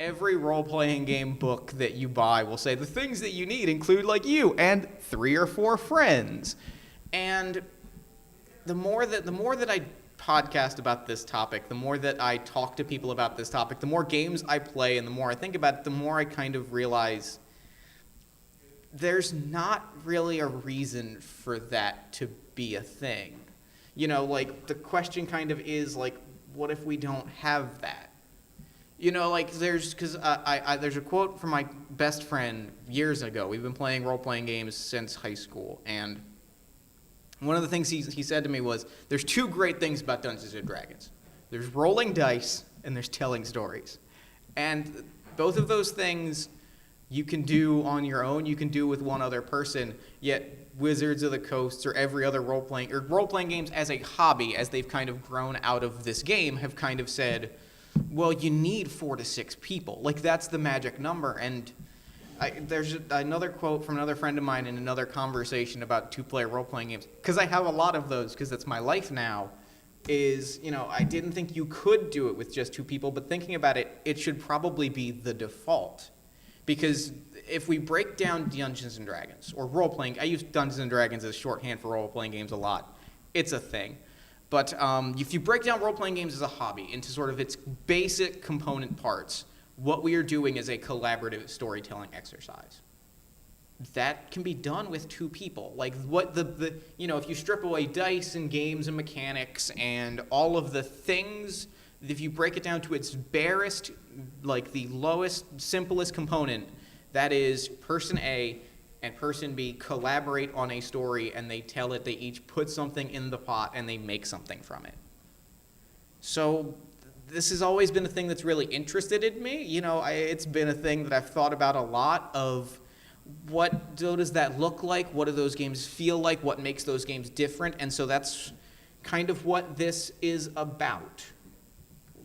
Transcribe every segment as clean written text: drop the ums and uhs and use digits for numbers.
every role-playing game book that you buy will say the things that you need include like you and 3 or 4 friends. And the more that I podcast about this topic, the more that I talk to people about this topic, the more games I play and the more I think about it, the more I kind of realize there's not really a reason for that to be a thing. You know, like, the question kind of is, like, what if we don't have that? You know, like, there's a quote from my best friend years ago. We've been playing role-playing games since high school, and one of the things he said to me was, there's 2 great things about Dungeons & Dragons. There's rolling dice, and there's telling stories. And both of those things you can do on your own, you can do with one other person, yet Wizards of the Coast or every other role-playing games as a hobby, as they've kind of grown out of this game, have kind of said, well, you need 4 to 6 people. Like, that's the magic number. And there's another quote from another friend of mine in another conversation about 2-player role-playing games, because I have a lot of those, because that's my life now, is, you know, I didn't think you could do it with just 2 people, but thinking about it, it should probably be the default. Because if we break down Dungeons & Dragons, or role-playing, I use Dungeons & Dragons as shorthand for role-playing games a lot. It's a thing. But if you break down role-playing games as a hobby into sort of its basic component parts, what we are doing is a collaborative storytelling exercise. That can be done with 2 people. Like, what you know, if you strip away dice and games and mechanics and all of the things, if you break it down to its barest, like the lowest, simplest component, that is person A and person B collaborate on a story and they tell it, they each put something in the pot and they make something from it. So this has always been a thing that's really interested in me. You know, it's been a thing that I've thought about a lot of what does that look like? What do those games feel like? What makes those games different? And so that's kind of what this is about.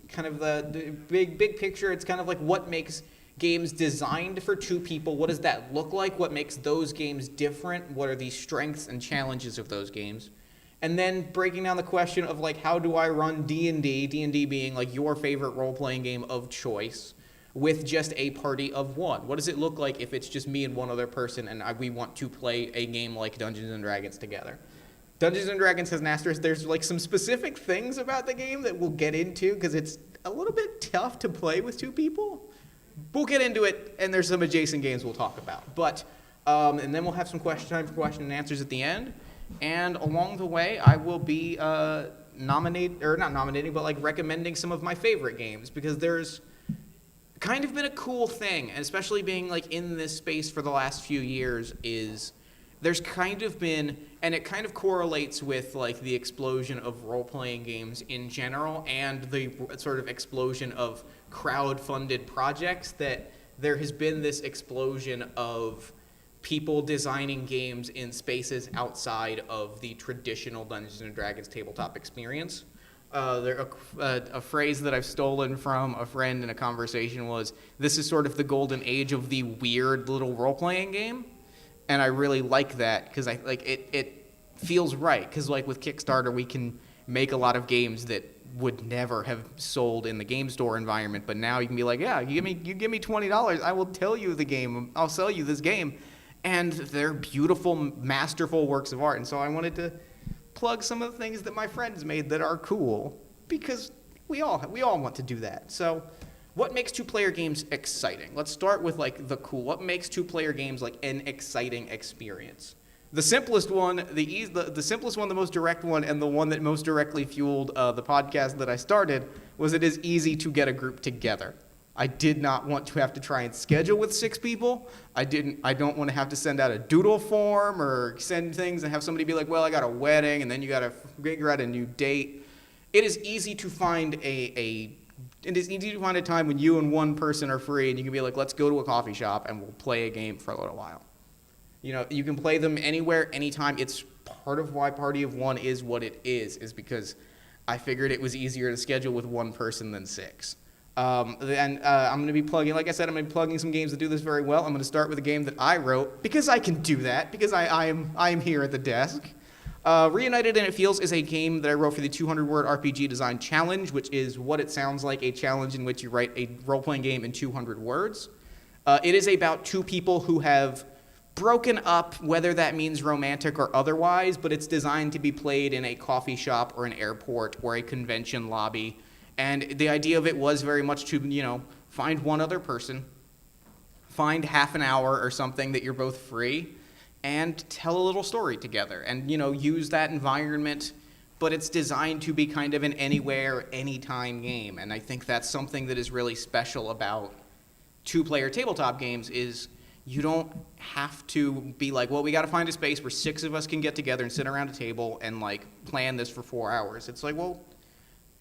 Kind of the big picture, it's kind of like what makes games designed for 2 people. What does that look like? What makes those games different? What are the strengths and challenges of those games? And then breaking down the question of, like, how do I run D&D, D&D being, like, your favorite role-playing game of choice, with just a party of 1? What does it look like if it's just me and one other person and we want to play a game like Dungeons & Dragons together? Dungeons & Dragons has an asterisk. There's, like, some specific things about the game that we'll get into because it's a little bit tough to play with 2 people. We'll get into it, and there's some adjacent games we'll talk about. But, and then we'll have some time for question and answers at the end. And along the way, I will be recommending some of my favorite games, because there's kind of been a cool thing, and especially being, like, in this space for the last few years, is there's kind of been, and it kind of correlates with, like, the explosion of role-playing games in general and the sort of explosion of crowd-funded projects, that there has been this explosion of people designing games in spaces outside of the traditional Dungeons & Dragons tabletop experience. A phrase that I've stolen from a friend in a conversation was, this is sort of the golden age of the weird little role-playing game. And I really like that, because it feels right. Because, like, with Kickstarter, we can make a lot of games that would never have sold in the game store environment, but now you can be like, yeah, you give me $20, I will tell you the game, I'll sell you this game. And they're beautiful, masterful works of art. And so I wanted to plug some of the things that my friends made that are cool, because we all want to do that. So what makes 2-player games exciting? Let's start with, like, the cool. What makes 2-player games, like, an exciting experience? The simplest one, the simplest one, the most direct one, and the one that most directly fueled the podcast that I started, was it is easy to get a group together. I did not want to have to try and schedule with 6 people. I don't want to have to send out a doodle form or send things and have somebody be like, well, I got a wedding, and then you got to figure out a new date. It is easy to find a time when you and one person are free, and you can be like, let's go to a coffee shop and we'll play a game for a little while. You know, you can play them anywhere, anytime. It's part of why Party of 1 is what it is because I figured it was easier to schedule with 1 person than 6. I'm going to be plugging, like I said, I'm going to be plugging some games that do this very well. I'm going to start with a game that I wrote, because I can do that, because I am here at the desk. Reunited and It Feels is a game that I wrote for the 200-word RPG Design Challenge, which is what it sounds like, a challenge in which you write a role-playing game in 200 words. It is about two people who have broken up, whether that means romantic or otherwise, but it's designed to be played in a coffee shop or an airport or a convention lobby. And the idea of it was very much to, find one other person, find half an hour or something that you're both free, and tell a little story together and, use that environment, but it's designed to be kind of an anywhere, anytime game. And I think that's something that is really special about two-player tabletop games is you don't have to be like, well, we got to find a space where 6 of us can get together and sit around a table and, plan this for 4 hours. It's like, well,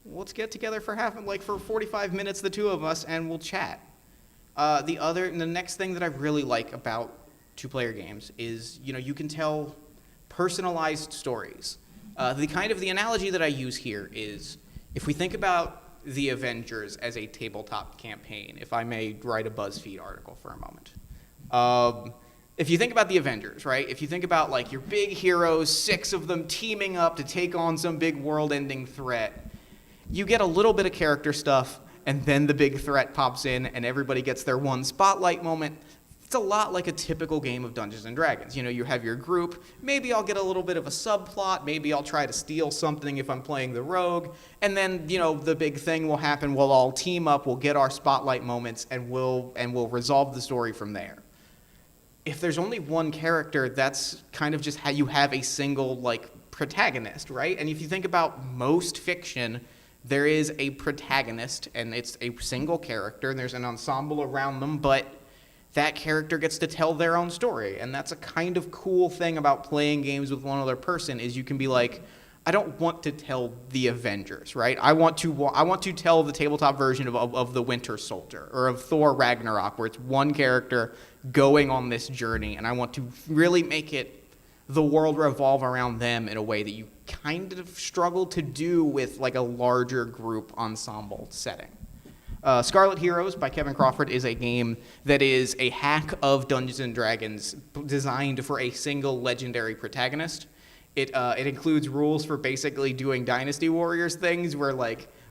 let's get together for for 45 minutes, the two of us, and we'll chat. The next thing that I really like about two-player games is, you can tell personalized stories. The analogy that I use here is, if we think about the Avengers as a tabletop campaign, if I may write a BuzzFeed article for a moment. If you think about the Avengers, right? If you think about your big heroes, 6 of them teaming up to take on some big world-ending threat, you get a little bit of character stuff, and then the big threat pops in, and everybody gets their one spotlight moment. It's a lot like a typical game of Dungeons & Dragons. You have your group. Maybe I'll get a little bit of a subplot. Maybe I'll try to steal something if I'm playing the rogue. And then, the big thing will happen. We'll all team up. We'll get our spotlight moments, and we'll resolve the story from there. If there's only one character, that's kind of just how you have a single, protagonist, right? And if you think about most fiction, there is a protagonist, and it's a single character, and there's an ensemble around them, but that character gets to tell their own story. And that's a kind of cool thing about playing games with one other person, is you can be like, I don't want to tell the Avengers, right? I want to tell the tabletop version of the Winter Soldier or of Thor Ragnarok, where it's one character going on this journey, and I want to really make the world revolve around them in a way that you kind of struggle to do with a larger group ensemble setting. Scarlet Heroes by Kevin Crawford is a game that is a hack of Dungeons & Dragons designed for a single legendary protagonist. It includes rules for basically doing Dynasty Warriors things where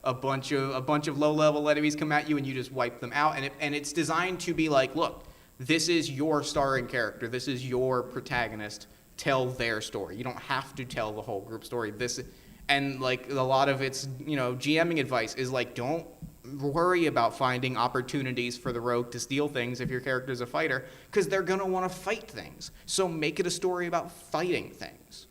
a bunch of low-level enemies come at you and you just wipe them out. And it's designed to be look, this is your starring character. This is your protagonist. Tell their story. You don't have to tell the whole group story. And a lot of its GMing advice is don't worry about finding opportunities for the rogue to steal things if your character's a fighter, because they're going to want to fight things. So make it a story about fighting things.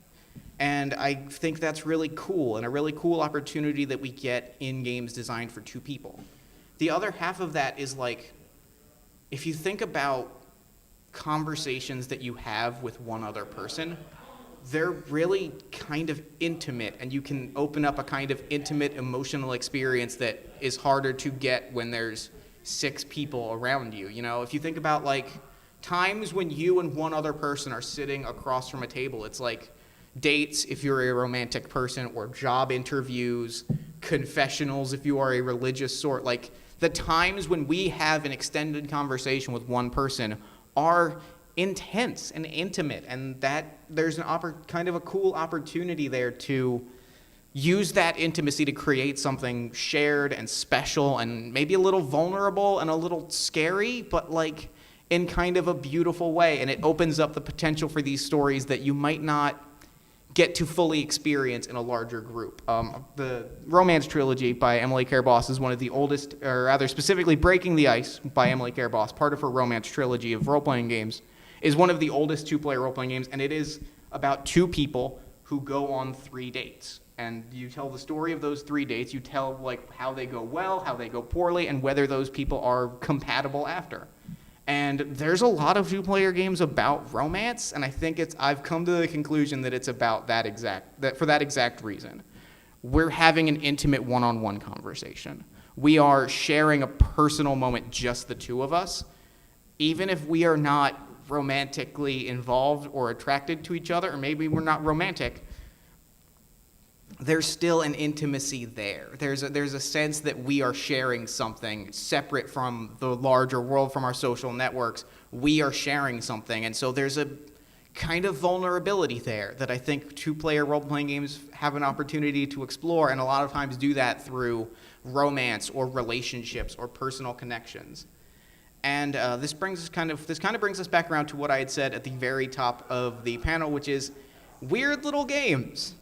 And I think that's really cool, and a really cool opportunity that we get in games designed for 2 people. The other half of that is if you think about conversations that you have with one other person, they're really kind of intimate, and you can open up a kind of intimate emotional experience that is harder to get when there's 6 people around you. If you think about times when you and one other person are sitting across from a table, it's dates if you're a romantic person, or job interviews, confessionals if you are a religious sort. The times when we have an extended conversation with one person are intense and intimate, and that there's kind of a cool opportunity there to use that intimacy to create something shared and special and maybe a little vulnerable and a little scary, but in kind of a beautiful way. And it opens up the potential for these stories that you might not get to fully experience in a larger group. The Romance Trilogy by Emily Care-Boss is one of the oldest, or rather specifically Breaking the Ice by Emily Care-Boss, part of her Romance Trilogy of role-playing games, is one of the oldest 2-player role-playing games, and it is about 2 people who go on 3 dates. And you tell the story of those 3 dates. You tell how they go well, how they go poorly, and whether those people are compatible after. And there's a lot of 2-player games about romance, and I think I've come to the conclusion that it's about for that exact reason. We're having an intimate one-on-one conversation. We are sharing a personal moment, just the 2 of us. Even if we are not romantically involved or attracted to each other, or maybe we're not romantic, there's still an intimacy there. There's a sense that we are sharing something separate from the larger world, from our social networks. We are sharing something, and so there's a kind of vulnerability there that I think two-player role-playing games have an opportunity to explore, and a lot of times do that through romance or relationships or personal connections. And this kind of brings us back around to what I had said at the very top of the panel, which is weird little games.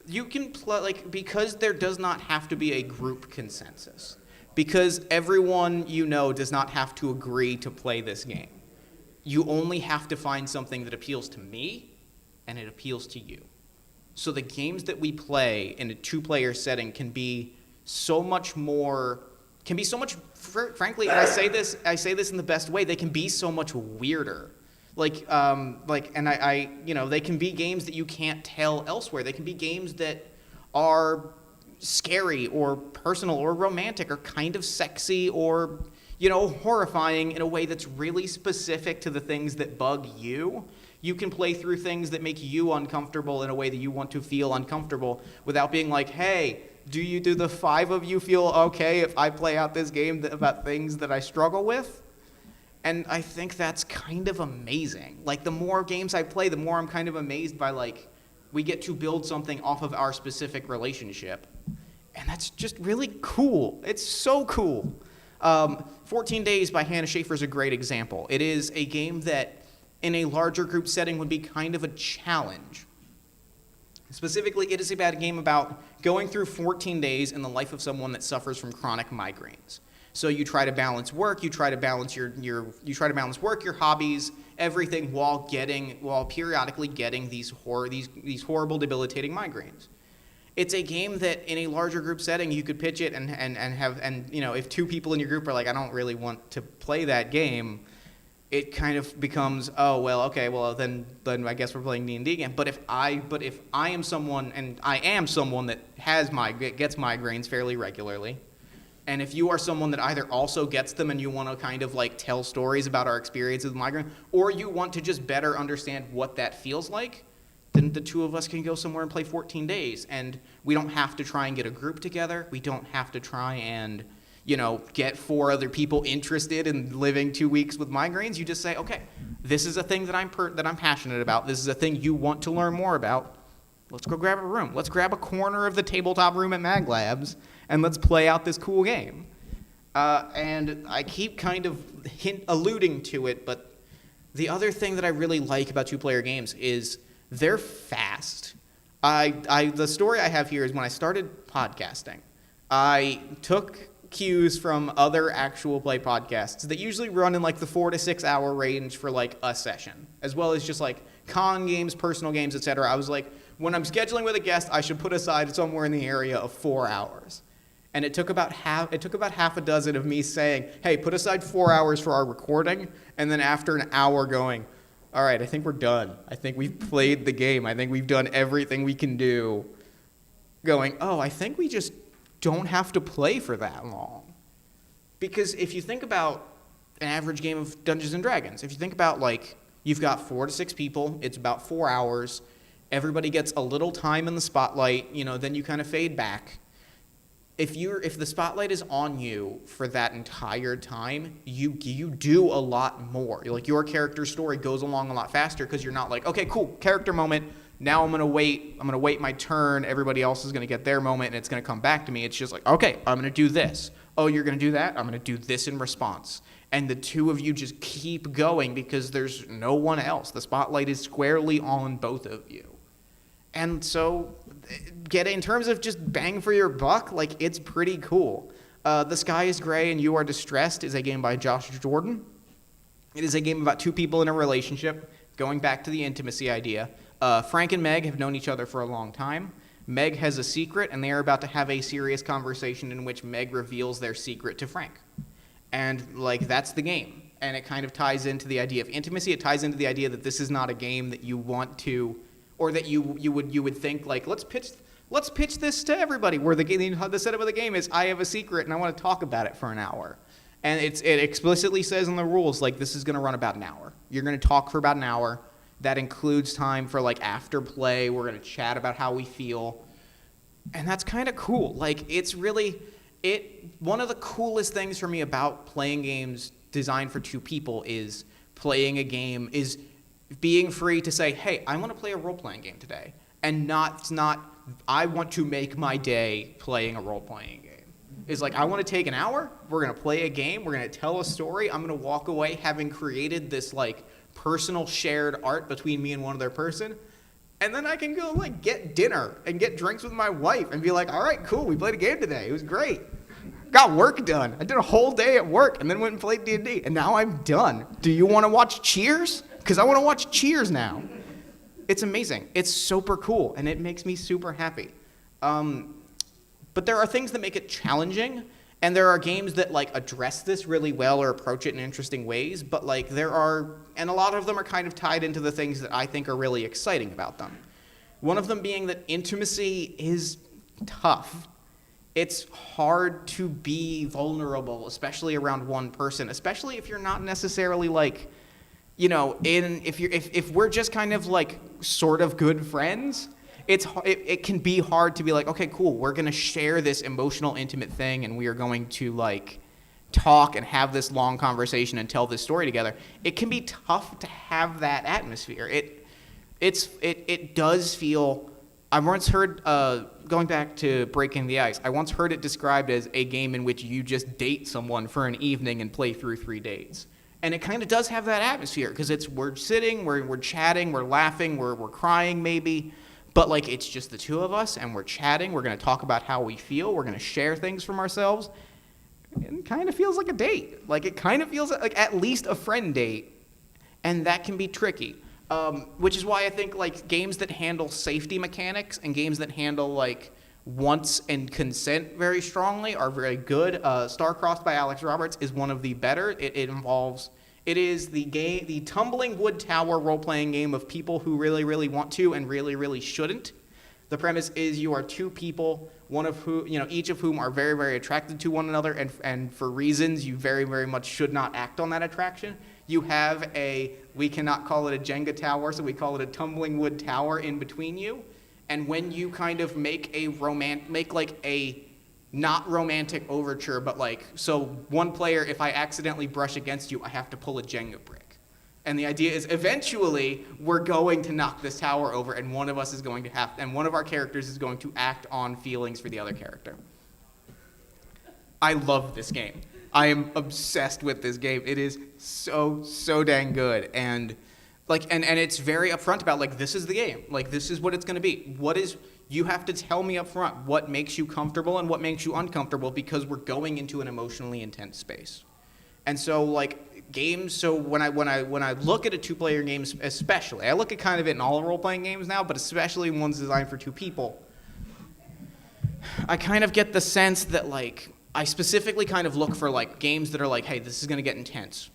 You can play, because there does not have to be a group consensus, because everyone does not have to agree to play this game. You only have to find something that appeals to me, and it appeals to you. So the games that we play in a two-player setting can be so much, frankly, and I say this in the best way, they can be so much weirder. They can be games that you can't tell elsewhere. They can be games that are scary or personal or romantic or kind of sexy or horrifying in a way that's really specific to the things that bug you. You can play through things that make you uncomfortable in a way that you want to feel uncomfortable without being like, hey, do the 5 of you feel okay if I play out this game about things that I struggle with? And I think that's kind of amazing. The more games I play, the more I'm kind of amazed by, we get to build something off of our specific relationship. And that's just really cool. It's so cool. 14 Days by Hannah Shaffer is a great example. It is a game that, in a larger group setting, would be kind of a challenge. Specifically, it is about a game about going through 14 days in the life of someone that suffers from chronic migraines. So you try to balance work, you try to balance your hobbies, everything while periodically getting these horrible, debilitating migraines. It's a game that in a larger group setting you could pitch it and if 2 people in your group are like, I don't really want to play that game, it kind of becomes, oh well, okay, well then I guess we're playing D&D again. But if I am someone, and I am someone that gets migraines fairly regularly, and if you are someone that either also gets them and you want to kind of tell stories about our experience with migraine, or you want to just better understand what that feels like, then the 2 of us can go somewhere and play 14 days. And we don't have to try and get a group together. We don't have to try and, get 4 other people interested in living 2 weeks with migraines. You just say, okay, this is a thing that I'm passionate about. This is a thing you want to learn more about. Let's go grab a room. Let's grab a corner of the tabletop room at MAGLabs, and let's play out this cool game. And I keep kind of alluding to it, but the other thing that I really like about two-player games is they're fast. The story I have here is when I started podcasting, I took cues from other actual play podcasts that usually run in the 4 to 6 hour range for a session, as well as just con games, personal games, etc. I was like, when I'm scheduling with a guest, I should put aside somewhere in the area of 4 hours. And it took about half a dozen of me saying, hey, put aside 4 hours for our recording, and then after an hour going, all right, I think we're done. I think we've played the game. I think we've done everything we can do. Going, oh, I think we just don't have to play for that long. Because if you think about an average game of Dungeons & Dragons, if you think about, you've got 4 to 6 people, it's about 4 hours, everybody gets a little time in the spotlight, then you kind of fade back. If the spotlight is on you for that entire time, you do a lot more. Your character's story goes along a lot faster because you're not okay, cool, character moment. Now I'm gonna wait my turn. Everybody else is gonna get their moment, and it's gonna come back to me. It's just okay, I'm gonna do this. Oh, you're gonna do that? I'm gonna do this in response. And the 2 of you just keep going because there's no one else. The spotlight is squarely on both of you. And so, in terms of just bang for your buck, it's pretty cool. The Sky is Gray and You Are Distressed is a game by Josh Jordan. It is a game about 2 people in a relationship, going back to the intimacy idea. Frank and Meg have known each other for a long time. Meg has a secret, and they are about to have a serious conversation in which Meg reveals their secret to Frank. And, that's the game. And it kind of ties into the idea of intimacy. It ties into the idea that this is not a game that you want to, or that you would think, let's pitch this to everybody, where the setup of the game is, I have a secret, and I want to talk about it for an hour. And it explicitly says in the rules, this is going to run about an hour. You're going to talk for about an hour. That includes time for after play. We're going to chat about how we feel. And that's kind of cool. It's really, one of the coolest things for me about playing games designed for 2 people is playing a game is being free to say, hey, I want to play a role-playing game today, and not I want to make my day playing a role-playing game. It's like, I want to take an hour, we're going to play a game, we're going to tell a story, I'm going to walk away having created this like personal shared art between me and one other person, and then I can go like get dinner and get drinks with my wife and be like, all right, cool, we played a game today, it was great. Got work done. I did a whole day at work and then went and played D&D, and now I'm done. Do you want to watch Cheers? Because I want to watch Cheers now. It's amazing. It's super cool, and it makes me super happy. But there are things that make it challenging, and there are games that like address this really well or approach it in interesting ways, but like and a lot of them are kind of tied into the things that I think are really exciting about them. One of them being that intimacy is tough. It's hard to be vulnerable, especially around one person, especially if you're not necessarily like, you know, if we're just kind of like sort of good friends, it can be hard to be like, okay, cool, we're going to share this emotional, intimate thing, and we are going to like talk and have this long conversation and tell this story together. It can be tough to have that atmosphere. It does feel. I once heard, going back to Breaking the Ice, I once heard it described as a game in which you just date someone for an evening and play through 3 dates. And it kind of does have that atmosphere, because we're sitting, we're chatting, we're laughing, we're crying maybe, but like it's just the two of us, and we're chatting, we're going to talk about how we feel, we're going to share things from ourselves. It kind of feels like a date. Like it kind of feels like at least a friend date, and that can be tricky. Which is why I think like games that handle safety mechanics and games that handle like wants and consent very strongly are very good. Star-Crossed by Alex Roberts is one of the better. It is the Tumbling Wood Tower role-playing game of people who really, really want to and really, really shouldn't. The premise is you are two people, one of who, you know, each of whom are very, very attracted to one another, and for reasons you very, very much should not act on that attraction. You have we cannot call it a Jenga tower, so we call it a tumbling wood tower in between you. And when you kind of make like a not romantic overture, but like, so one player, if I accidentally brush against you, I have to pull a Jenga brick. And the idea is eventually we're going to knock this tower over, and one of us is going to and one of our characters is going to act on feelings for the other character. I love this game. I am obsessed with this game. It is so dang good, and like, and it's very upfront about like, this is the game. Like, this is what it's going to be. You have to tell me up front what makes you comfortable and what makes you uncomfortable, because we're going into an emotionally intense space. And so like games. So when I look at a 2-player game, especially, I look at kind of it in all role-playing games now, but especially ones designed for 2 people. I kind of get the sense that like, I specifically kind of look for like games that are like, hey, this is going to get intense.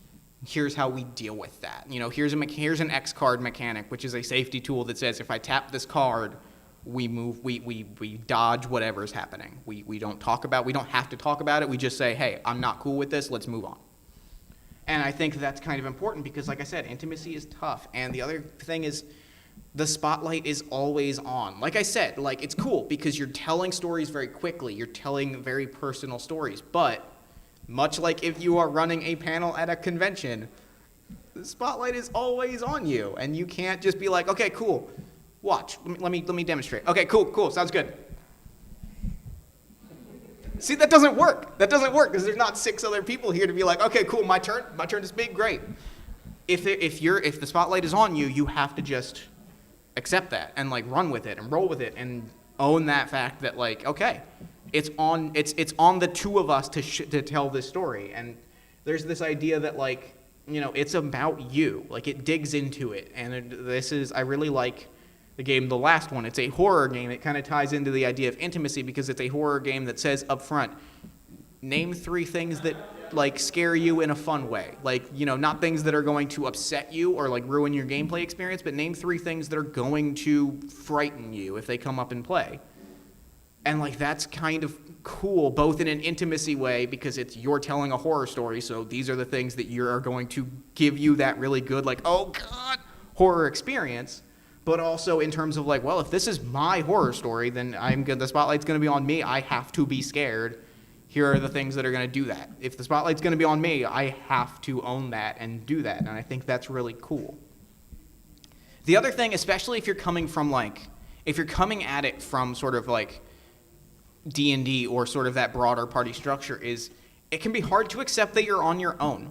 Here's how we deal with that. You know, here's an X card mechanic, which is a safety tool that says if I tap this card, we move, we dodge whatever's happening. We don't have to talk about it. We just say, hey, I'm not cool with this. Let's move on. And I think that's kind of important because, like I said, intimacy is tough. And the other thing is, the spotlight is always on. Like I said, like it's cool because you're telling stories very quickly. You're telling very personal stories. But much like if you are running a panel at a convention, the spotlight is always on you. And you can't just be like, okay, cool, watch. Let me demonstrate. Okay, cool, sounds good. See, that doesn't work. That doesn't work because there's not 6 other people here to be like, okay, cool, my turn to speak, great. If the spotlight is on you, you have to just accept that and like run with it and roll with it and own that fact that like, okay, it's on the 2 of us to tell this story. And there's this idea that like, you know, it's about you, like it digs into it. And I really like the game, the last one. It's a horror game. It kind of ties into the idea of intimacy because it's a horror game that says up front, name 3 things that like scare you in a fun way. Like, you know, not things that are going to upset you or like ruin your gameplay experience, but name 3 things that are going to frighten you if they come up in play. And like that's kind of cool, both in an intimacy way because you're telling a horror story, so these are the things that are going to give you that really good like, oh god, horror experience. But also in terms of like, well, if this is my horror story, then the spotlight's going to be on me. I have to be scared. Here are the things that are going to do that. If the spotlight's going to be on me, I have to own that and do that. And I think that's really cool. The other thing, especially if you're coming at it from sort of like D&D or sort of that broader party structure, is it can be hard to accept that you're on your own.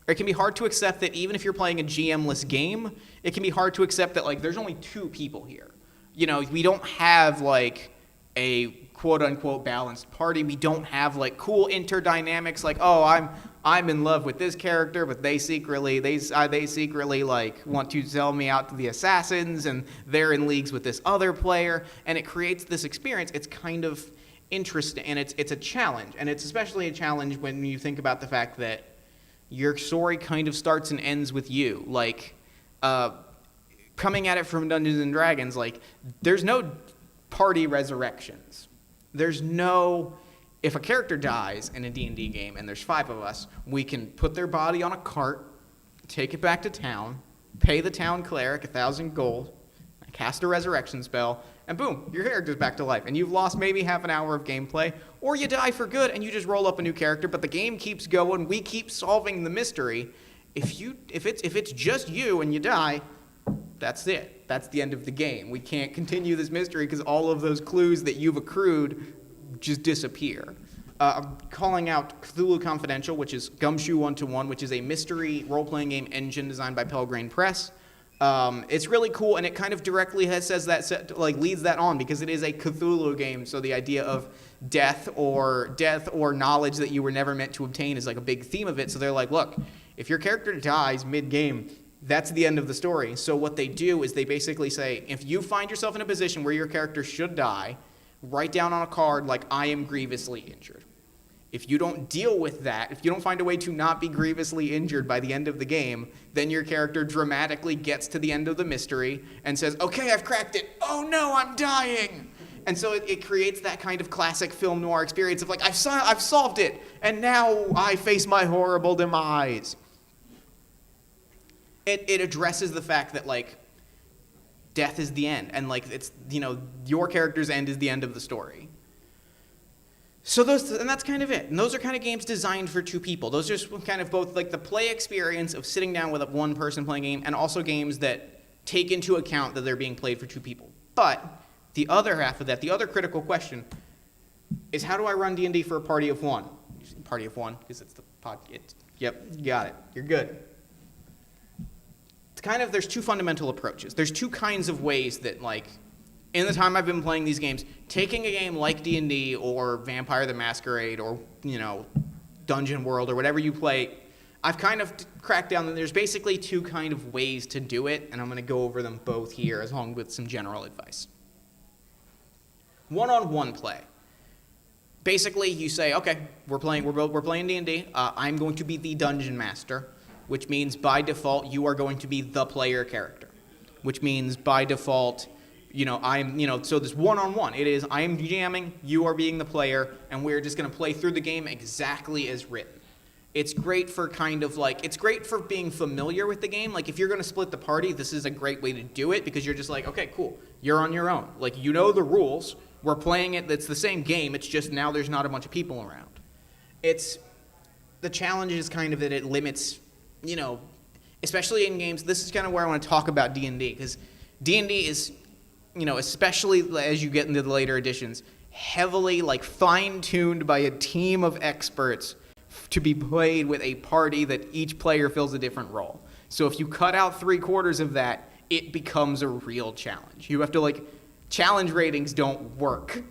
It can be hard to accept that even if you're playing a GM-less game, it can be hard to accept that like there's only 2 people here. You know, we don't have like a quote-unquote balanced party. We don't have like cool interdynamics like, oh, I'm in love with this character, but they secretly like want to sell me out to the assassins, and they're in leagues with this other player, and it creates this experience. It's kind of interesting, and it's a challenge, and it's especially a challenge when you think about the fact that your story kind of starts and ends with you. Like, coming at it from Dungeons and Dragons, like, there's no party resurrections. There's no, if a character dies in a D&D game and there's 5 of us, we can put their body on a cart, take it back to town, pay the town cleric 1,000 gold, cast a resurrection spell, and boom, your character's back to life. And you've lost maybe half an hour of gameplay, or you die for good and you just roll up a new character, but the game keeps going, we keep solving the mystery. If it's just you and you die, that's it. That's the end of the game. We can't continue this mystery because all of those clues that you've accrued just disappear. I'm calling out Cthulhu Confidential, which is Gumshoe 1-to-1, which is a mystery role-playing game engine designed by Pelgrane Press. It's really cool, and it kind of directly leads that on because it is a Cthulhu game. So the idea of death or knowledge that you were never meant to obtain is like a big theme of it. So they're like, look, if your character dies mid-game, that's the end of the story. So what they do is they basically say, if you find yourself in a position where your character should die, write down on a card like, I am grievously injured. If you don't deal with that, if you don't find a way to not be grievously injured by the end of the game, then your character dramatically gets to the end of the mystery and says, okay, I've cracked it. Oh no, I'm dying. And so it creates that kind of classic film noir experience of like, I've solved it, and now I face my horrible demise. It addresses the fact that like death is the end, and like it's, you know, your character's end is the end of the story. So that's kind of it. And those are kind of games designed for 2 people. Those are just kind of both like the play experience of sitting down with one person playing a game, and also games that take into account that they're being played for 2 people. But the other half of that, the other critical question, is how do I run D&D for a party of 1? Party of 1, because it's the pod. Yep, you got it. You're good. There's 2 fundamental approaches. There's 2 kinds of ways that, like, in the time I've been playing these games, taking a game like D&D or Vampire the Masquerade or, you know, Dungeon World or whatever you play, I've kind of cracked down that there's basically 2 kind of ways to do it, and I'm going to go over them both here along with some general advice. One-on-one play. Basically, you say, okay, we're playing D&D. I'm going to be the dungeon master, which means by default you are going to be the player character, which means by default, you know, so this one-on-one, it is I am GMing, you are being the player, and we're just going to play through the game exactly as written. It's great for it's great for being familiar with the game. Like, if you're going to split the party, this is a great way to do it because you're just like, okay, cool, you're on your own. Like, you know the rules, we're playing it, it's the same game, it's just now there's not a bunch of people around. The challenge is kind of that it limits, you know, especially in games, this is kind of where I want to talk about D&D, because D&D is, you know, especially as you get into the later editions, heavily, like, fine-tuned by a team of experts to be played with a party that each player fills a different role. So if you cut out 3/4 of that, it becomes a real challenge. You have to, like, challenge ratings don't work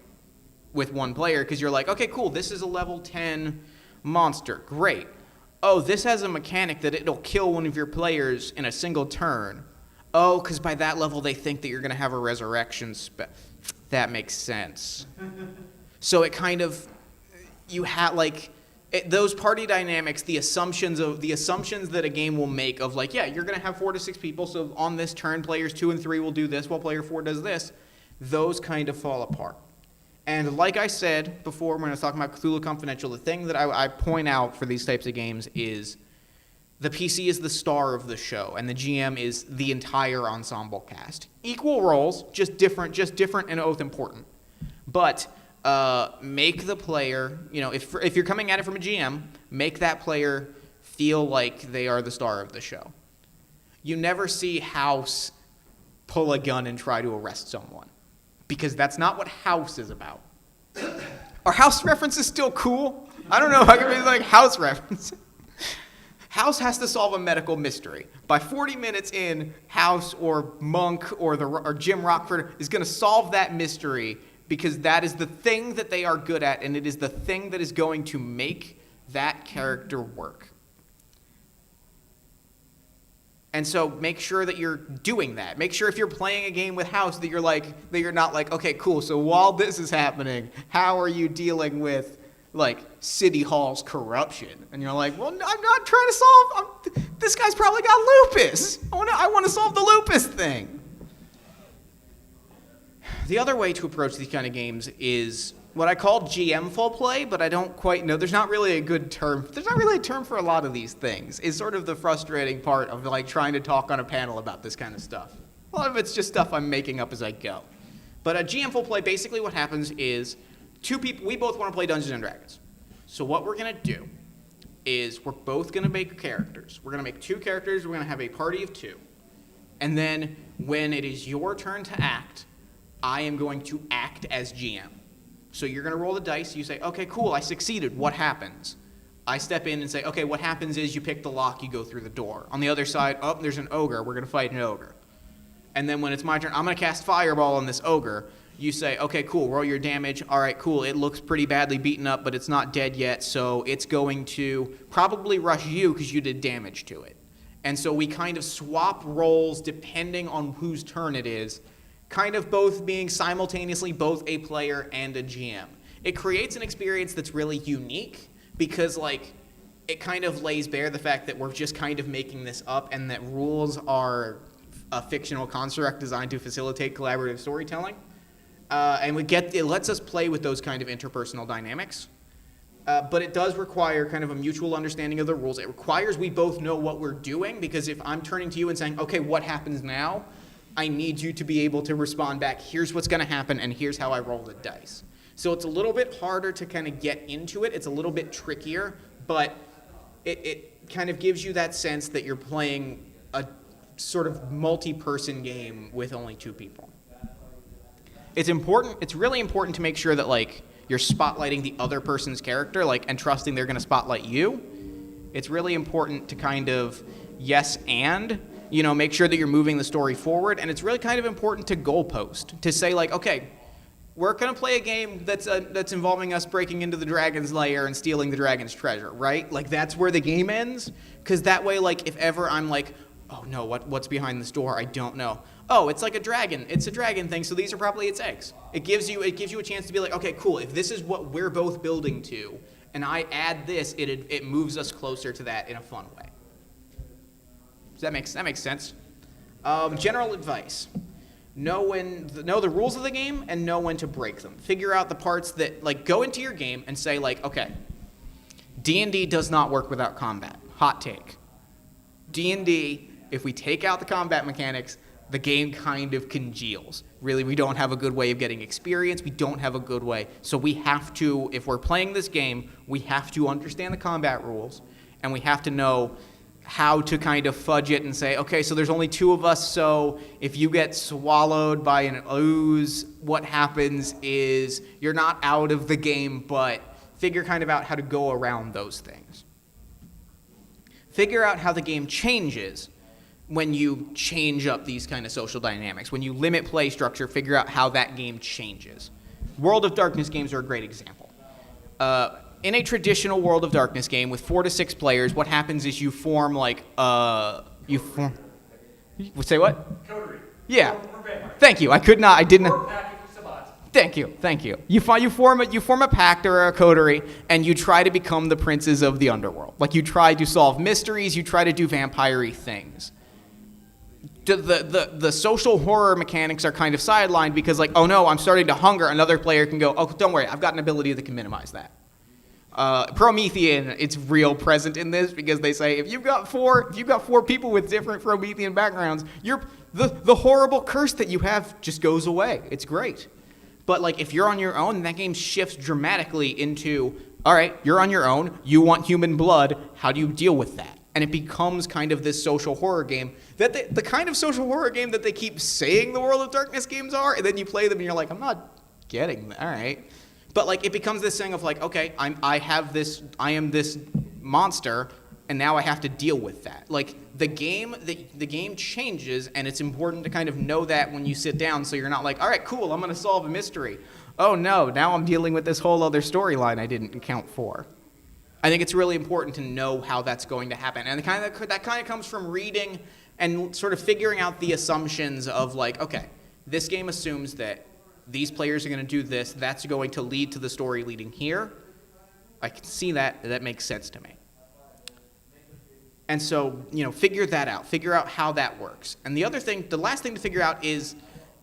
with one player, because you're like, okay, cool, this is a level 10 monster, great. Oh, this has a mechanic that it'll kill one of your players in a single turn. Oh, because by that level they think that you're going to have a resurrection spell. That makes sense. So it kind of, you have like, those party dynamics, the assumptions that a game will make of like, yeah, you're going to have 4 to 6 people, so on this turn, players 2 and 3 will do this, while player 4 does this. Those kind of fall apart. And like I said before when I was talking about Cthulhu Confidential, the thing that I point out for these types of games is the PC is the star of the show, and the GM is the entire ensemble cast. Equal roles, just different and both important. But make the player, you know, if you're coming at it from a GM, make that player feel like they are the star of the show. You never see House pull a gun and try to arrest someone. Because that's not what House is about. Are House references still cool? I don't know if I can be like House references. House has to solve a medical mystery. By 40 minutes in, House or Monk or Jim Rockford is going to solve that mystery because that is the thing that they are good at, and it is the thing that is going to make that character work. And so make sure that you're doing that. Make sure if you're playing a game with House that you're not like, okay, cool, so while this is happening, how are you dealing with like City Hall's corruption? And you're like, well, I'm not trying to solve, this guy's probably got lupus. I want to solve the lupus thing. The other way to approach these kind of games is what I call GM full play, but I don't quite know. There's not really a good term. There's not really a term for a lot of these things. It's sort of the frustrating part of like trying to talk on a panel about this kind of stuff. A lot of it's just stuff I'm making up as I go. But a GM full play, basically what happens is two people, we both want to play Dungeons and Dragons. So what we're going to do is we're both going to make characters. We're going to make two characters. We're going to have a party of two. And then when it is your turn to act, I am going to act as GM. So you're going to roll the dice. You say, okay, cool, I succeeded. What happens? I step in and say, okay, what happens is you pick the lock, you go through the door. On the other side, oh, there's an ogre. We're going to fight an ogre. And then when it's my turn, I'm going to cast Fireball on this ogre. You say, okay, cool, roll your damage. All right, cool, it looks pretty badly beaten up, but it's not dead yet, so it's going to probably rush you because you did damage to it. And so we kind of swap roles depending on whose turn it is, kind of both being simultaneously both a player and a GM. It creates an experience that's really unique because, like, it kind of lays bare the fact that we're just kind of making this up and that rules are a fictional construct designed to facilitate collaborative storytelling. And it lets us play with those kind of interpersonal dynamics. But it does require kind of a mutual understanding of the rules. It requires we both know what we're doing, because if I'm turning to you and saying, okay, what happens now? I need you to be able to respond back, here's what's going to happen, and here's how I roll the dice. So it's a little bit harder to kind of get into it. It's a little bit trickier, but it kind of gives you that sense that you're playing a sort of multi-person game with only two people. It's really important to make sure that, like, you're spotlighting the other person's character, like, and trusting they're going to spotlight you. It's really important to kind of make sure that you're moving the story forward, and it's really kind of important to goalpost, to say, like, okay, we're going to play a game that's involving us breaking into the dragon's lair and stealing the dragon's treasure, right? Like, that's where the game ends, because that way, like, if ever I'm like, oh no, what's behind this door? I don't know. Oh, it's like a dragon. It's a dragon thing, so these are probably its eggs. It gives you a chance to be like, okay, cool, if this is what we're both building to, and I add this, it moves us closer to that in a fun way. That makes sense. General advice. Know the rules of the game and know when to break them. Figure out the parts that, like, go into your game and say, like, okay, D&D does not work without combat. Hot take. D&D, if we take out the combat mechanics, the game kind of congeals. Really, we don't have a good way of getting experience. We don't have a good way. So we have to, if we're playing this game, we have to understand the combat rules, and we have to know how to kind of fudge it and say, okay, so there's only two of us, so if you get swallowed by an ooze, what happens is you're not out of the game, but figure kind of out how to go around those things. Figure out how the game changes when you change up these kind of social dynamics. When you limit play structure, figure out how that game changes. World of Darkness games are a great example. In a traditional World of Darkness game with 4 to 6 players, what happens is you form like say what? Coterie. Yeah. Thank you. I didn't. Thank you. You form a pact or a coterie, and you try to become the princes of the underworld. Like, you try to solve mysteries, you try to do vampire-y things. The social horror mechanics are kind of sidelined because, like, oh no, I'm starting to hunger. Another player can go, oh, don't worry, I've got an ability that can minimize that. Promethean, it's real present in this because they say if you've got four people with different Promethean backgrounds, the horrible curse that you have just goes away. It's great. But, like, if you're on your own, that game shifts dramatically into, all right, you're on your own, you want human blood, how do you deal with that? and it becomes kind of this social horror game that the kind of social horror game that they keep saying the World of Darkness games are, and then you play them and you're like, I'm not getting that. All right. But like it becomes this thing of like, okay, I am this monster, and now I have to deal with that. Like the game changes, and it's important to kind of know that when you sit down, so you're not like, all right, cool, I'm going to solve a mystery. Oh no, now I'm dealing with this whole other storyline I didn't account for. I think it's really important to know how that's going to happen, and that kind of comes from reading and sort of figuring out the assumptions of like, okay, this game assumes that these players are going to do this. That's going to lead to the story leading here. I can see that. That makes sense to me. And so, figure that out. Figure out how that works. And the last thing to figure out is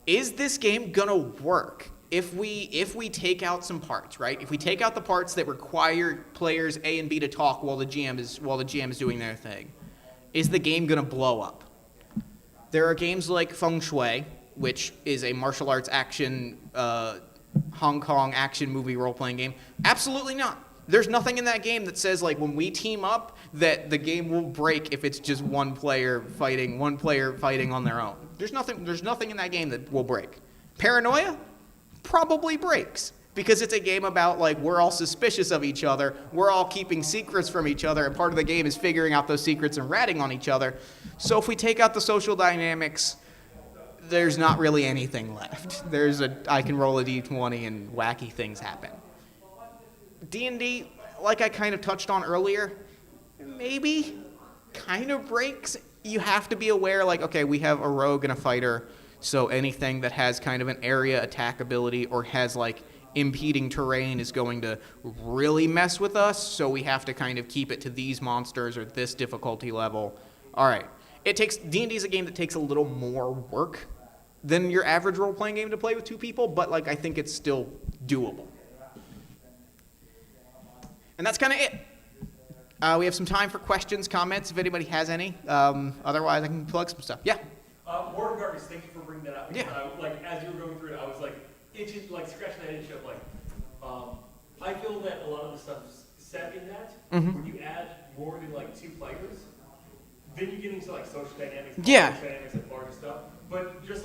this game going to work? If we take out some parts, right? If we take out the parts that require players A and B to talk while the GM is doing their thing, is the game going to blow up? There are games like Feng Shui, which is a martial arts action, Hong Kong action movie role-playing game. Absolutely not. There's nothing in that game that says, like, when we team up, that the game will break if it's just one player fighting on their own. There's nothing in that game that will break. Paranoia probably breaks, because it's a game about, like, we're all suspicious of each other, we're all keeping secrets from each other, and part of the game is figuring out those secrets and ratting on each other. So if we take out the social dynamics, there's not really anything left. I can roll a d20 and wacky things happen. D&D, like I kind of touched on earlier, maybe kind of breaks. You have to be aware, like, okay, we have a rogue and a fighter, so anything that has kind of an area attack ability or has, like, impeding terrain is going to really mess with us, so we have to kind of keep it to these monsters or this difficulty level. All right. D&D is a game that takes a little more work than your average role-playing game to play with two people, but, like, I think it's still doable. And that's kind of it. We have some time for questions, comments, if anybody has any. Otherwise, I can plug some stuff. Yeah? World of Darkness, thank you for bringing that up. Yeah. As you were going through it, I was, itching, scratching that itch of, I feel that a lot of the stuff is set in that. Mm-hmm. When you add more than, two players, then you get into, social dynamics, dynamics, and larger stuff. But just,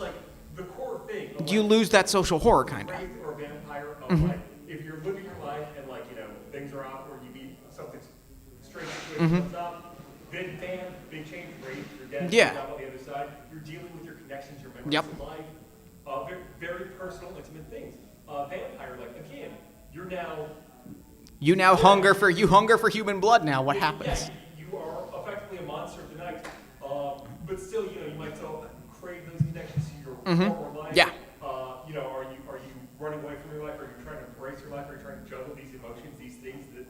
the core thing. Of, you lose that social horror, kind of. Or vampire of, if you're living your life and, things are off or you meet something strange situation comes up, then bam, they change race, you're dead, you're on the other side. You're dealing with your connections, your memories of life, very, very personal, intimate things. Vampire, again, you now hunger for human blood now. What happens? Yeah, you are effectively a monster of the night. But still, you might still crave those connections to your former life. Yeah. Are you running away from your life? Are you trying to embrace your life? Are you trying to juggle these emotions, these things that,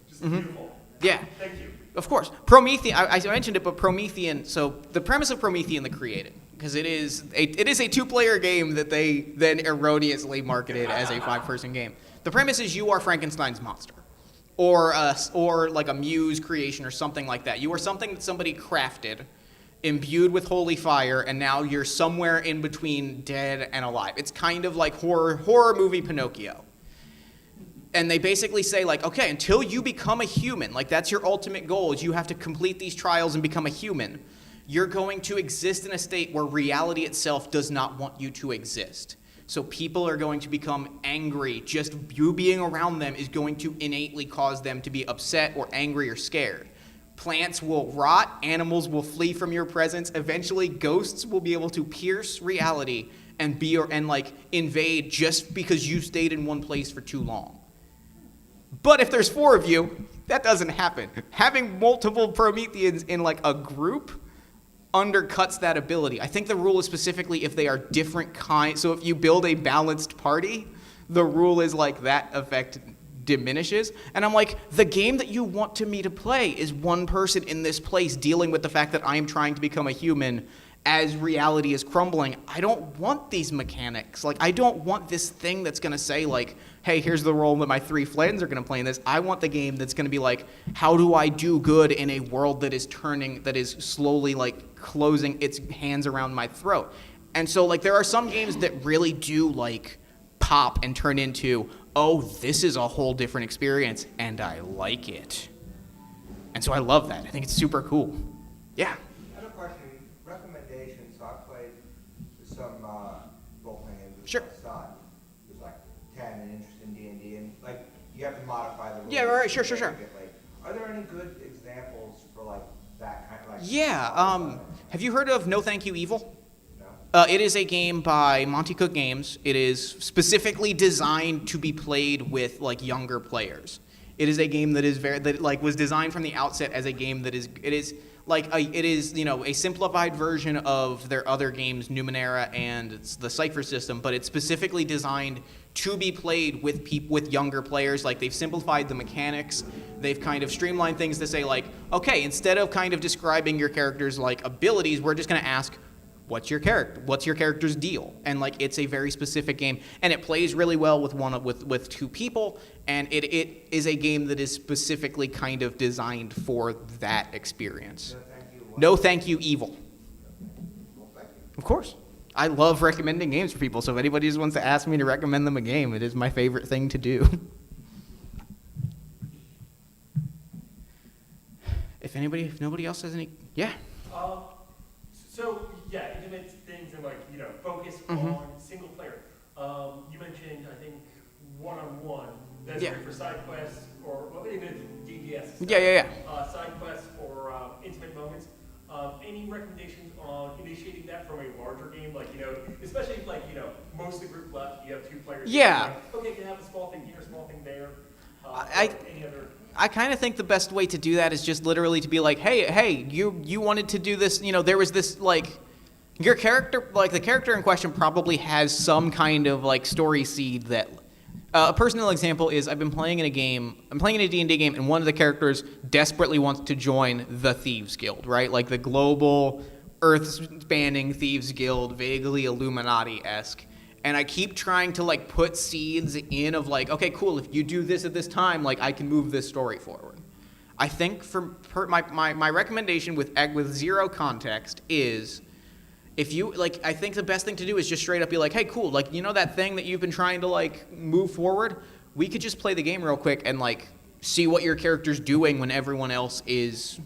just beautiful. Yeah. Thank you. Of course. Promethean, I mentioned it, but Promethean, so the premise of Promethean the Created, because it is a two-player game that they then erroneously marketed as a five-person game. The premise is you are Frankenstein's monster, or like a muse creation or something like that. You are something that somebody crafted, imbued with holy fire, and now you're somewhere in between dead and alive. It's kind of like horror movie Pinocchio. And they basically say, okay, until you become a human, that's your ultimate goal, is you have to complete these trials and become a human. You're going to exist in a state where reality itself does not want you to exist. So people are going to become angry. Just you being around them is going to innately cause them to be upset or angry or scared. Plants will rot, animals will flee from your presence. Eventually, ghosts will be able to pierce reality and invade just because you stayed in one place for too long. But if there's four of you, that doesn't happen. Having multiple Prometheans in a group undercuts that ability. I think the rule is specifically if they are different kinds. So if you build a balanced party, the rule is that effect diminishes. And I'm the game that you want me to play is one person in this place dealing with the fact that I am trying to become a human as reality is crumbling. I don't want these mechanics. I don't want this thing that's going to say, hey, here's the role that my three friends are going to play in this. I want the game that's going to be how do I do good in a world that is slowly closing its hands around my throat. And so there are some games that really do pop and turn into, oh, this is a whole different experience, and I like it. And so I love that. I think it's super cool. Yeah. I have a question. Recommendations. So I played some role-playing games with Sure. my son. Who's like 10 and interested in D&D, and like you have to modify the rules. Yeah, right. Sure. Are there any good examples for like that kind of like? Yeah. Have you heard of No Thank You Evil? No. It is a game by Monty Cook Games. It is specifically designed to be played with like younger players. It is a game that is was designed from the outset as a game that is a simplified version of their other games, Numenera and the Cypher system, but it's specifically designed to be played with younger players. Like, they've simplified the mechanics. They've kind of streamlined things to say, like, okay, instead of kind of describing your character's like abilities, we're just going to ask, what's your character's deal? And like, it's a very specific game, and it plays really well with two people, and it is a game that is specifically kind of designed for that experience. No Thank You Evil. Of course. I love recommending games for people, so if anybody just wants to ask me to recommend them a game, it is my favorite thing to do. If nobody else has any, yeah. So yeah, intimate things and like focus Mm-hmm. on single player. You mentioned I think one-on-one. That's Yeah. great for side quests or even DDS. Yeah. Side quests or intimate moments. Any recommendations on initiating that from a larger game, like especially if most of the group left, you have two players. Yeah. Okay, you can have a small thing here, a small thing there. Any other? I kind of think the best way to do that is just literally to be like, hey, you wanted to do this, there was this, like, your character, like, the character in question probably has some kind of, like, story seed that, a personal example is I'm playing in a D&D game, and one of the characters desperately wants to join the Thieves Guild, right? Like, the global, earth-spanning Thieves Guild, vaguely Illuminati-esque. And I keep trying to, like, put seeds in of, like, okay, cool, if you do this at this time, like, I can move this story forward. I think my recommendation with zero context is, if you, like, I think the best thing to do is just straight up be like, hey, cool, like, that thing that you've been trying to, like, move forward? We could just play the game real quick and, like, see what your character's doing when everyone else is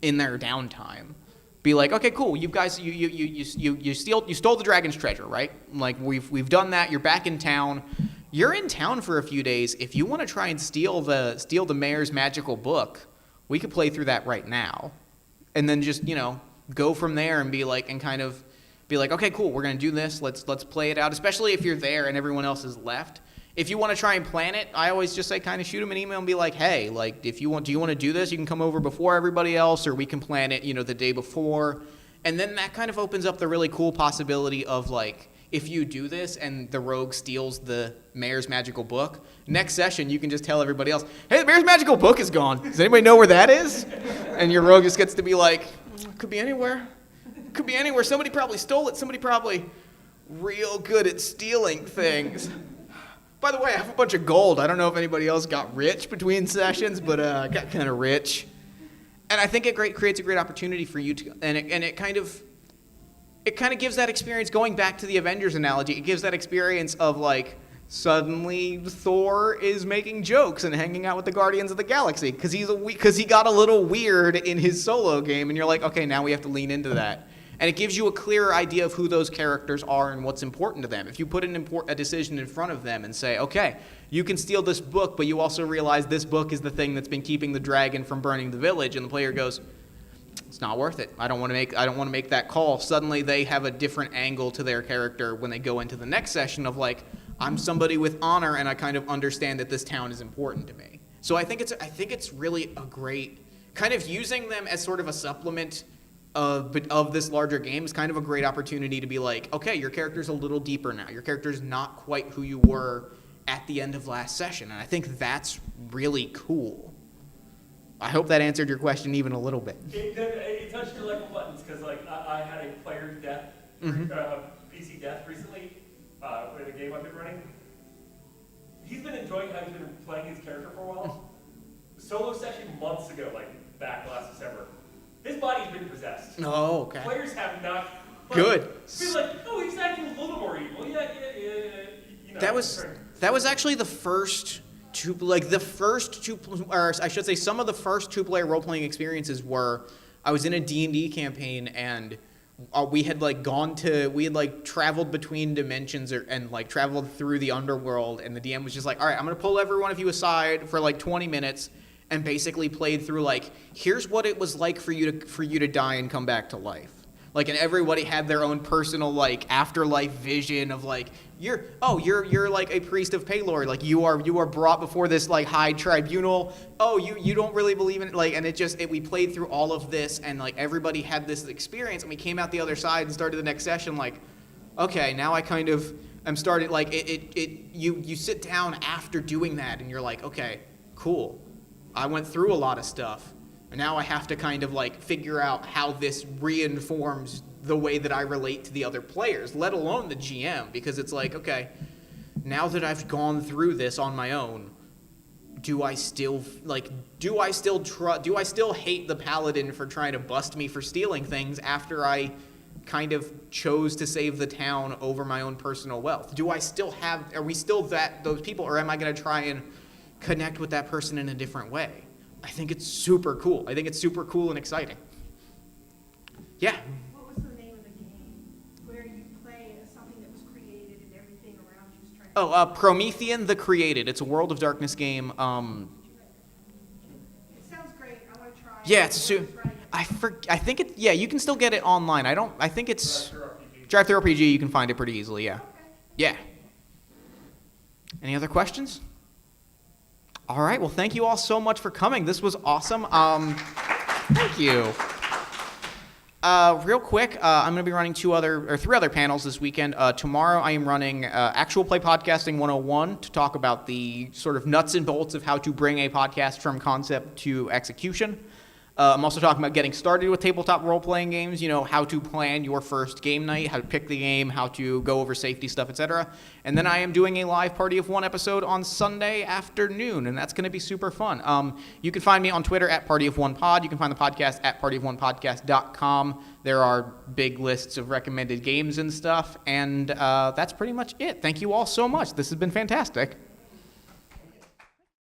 in their downtime. Be like, okay, cool. You guys, you stole the dragon's treasure, right? Like, we've done that. You're back in town. You're in town for a few days. If you want to try and steal the mayor's magical book, we could play through that right now, and then just go from there and be like, okay, cool. We're gonna do this. Let's play it out. Especially if you're there and everyone else is left. If you want to try and plan it, I always just say kind of shoot them an email and be like, hey, like, do you want to do this? You can come over before everybody else, or we can plan it, the day before. And then that kind of opens up the really cool possibility of, like, if you do this and the rogue steals the mayor's magical book, next session you can just tell everybody else, hey, the mayor's magical book is gone. Does anybody know where that is? And your rogue just gets to be like, could be anywhere. Could be anywhere. Somebody probably stole it. Somebody probably real good at stealing things. By the way, I have a bunch of gold. I don't know if anybody else got rich between sessions, but I got kind of rich. And I think it creates a great opportunity for you to, and it kind of gives that experience, going back to the Avengers analogy, it gives that experience of, like, suddenly Thor is making jokes and hanging out with the Guardians of the Galaxy because he got a little weird in his solo game, and you're like, okay, now we have to lean into that. And it gives you a clearer idea of who those characters are and what's important to them. If you put a decision in front of them and say, okay, you can steal this book, but you also realize this book is the thing that's been keeping the dragon from burning the village, and the player goes, it's not worth it. I don't want to make that call. Suddenly they have a different angle to their character when they go into the next session of, like, I'm somebody with honor, and I kind of understand that this town is important to me. So I think it's really a great kind of using them as sort of a supplement of this larger game is kind of a great opportunity to be like, okay, your character's a little deeper now. Your character's not quite who you were at the end of last session, and I think that's really cool. I hope that answered your question even a little bit. It touched your level buttons because, like, I had a player death, PC death recently in a game I've been running. He's been enjoying how he's been playing his character for a while. Solo session months ago, like back last December. His body's been possessed. Oh, okay. Players have not. Good. Be like, oh, he's acting a little more evil. Yeah. That was actually the first the first two, or I should say some of the first two-player role-playing experiences were, I was in a D&D campaign, and we had traveled between dimensions and like traveled through the underworld, and the DM was just like, all right, I'm going to pull every one of you aside for like 20 minutes and basically played through like, here's what it was like for you to die and come back to life. Like, and everybody had their own personal like afterlife vision of like, you're like a priest of Pelor, like you are brought before this like high tribunal. Oh, you don't really believe in it, like, and we played through all of this, and like everybody had this experience, and we came out the other side and started the next session like, okay, now I kind of am started like you sit down after doing that and you're like, okay, cool, I went through a lot of stuff, and now I have to kind of like figure out how this reinforms the way that I relate to the other players, let alone the GM, because it's like, okay, now that I've gone through this on my own, do I still hate the paladin for trying to bust me for stealing things after I kind of chose to save the town over my own personal wealth? Are we still those people, or am I going to try and connect with that person in a different way? I think it's super cool. I think it's super cool and exciting. Yeah. What was the name of the game where you play as something that was created and everything around you is trying to... Promethean the Created. It's a World of Darkness game. It sounds great. I want to try it. Yeah, I think it. Yeah, you can still get it online. I think it's Drive-Thru RPG. You can find it pretty easily. Yeah. Okay. Yeah. Any other questions? All right. Well, thank you all so much for coming. This was awesome. Thank you. Real quick, I'm going to be running three other panels this weekend. Tomorrow I am running Actual Play Podcasting 101 to talk about the sort of nuts and bolts of how to bring a podcast from concept to execution. I'm also talking about getting started with tabletop role-playing games, how to plan your first game night, how to pick the game, how to go over safety stuff, etc. And then I am doing a live Party of One episode on Sunday afternoon, and that's going to be super fun. You can find me on Twitter at Party of One Pod. You can find the podcast at partyofonepodcast.com. There are big lists of recommended games and stuff, and that's pretty much it. Thank you all so much. This has been fantastic.